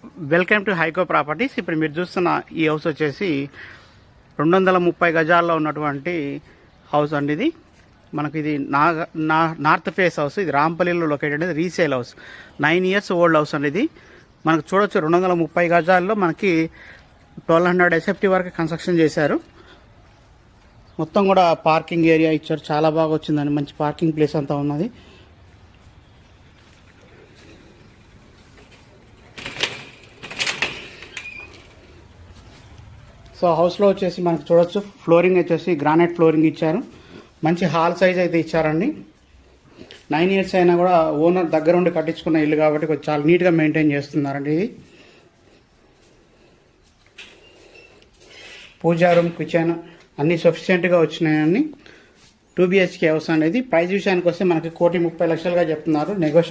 Welcome to హైకో properties. ఇప్పుడు మీరు చూస్తున్న ఈ హౌస్ వచ్చేసి 230 గజాల్లో ఉన్నటువంటి హౌస్ అండి. ఇది మనకి ఇది నార్త్ ఫేస్ హౌస్. ఇది రాంపల్లిలో located resale house. 9 years old house అండి. ఇది మనకు చూడొచ్చు 230 గజాల్లో మనకి 1200 SFT వరకు కన్స్ట్రక్షన్ చేశారు. మొత్తం కూడా పార్కింగ్ ఏరియా ఇచ్చారు, చాలా బాగా వచ్చిందండి. మంచి పార్కింగ్ ప్లేస్ అంతా ఉన్నది. సో హౌస్లో వచ్చేసి మనకు చూడొచ్చు ఫ్లోరింగ్ వచ్చేసి గ్రానైట్ ఫ్లోరింగ్ ఇచ్చారు. మంచి హాల్ సైజ్ అయితే ఇచ్చారండి. 9 years అయినా కూడా ఓనర్ దగ్గర ఉండి కట్టించుకున్న ఇల్లు కాబట్టి కొంచెం చాలా నీట్గా మెయింటైన్ చేస్తున్నారండి. ఇది పూజా రూమ్, కిచెన్ అన్నీ సఫిషియెంట్గా వచ్చినాయండి. 2 BHK హౌస్ అనేది. ప్రైస్ విషయానికి వస్తే మనకి 1,30,00,000 చెప్తున్నారు. నెగోషియబుల్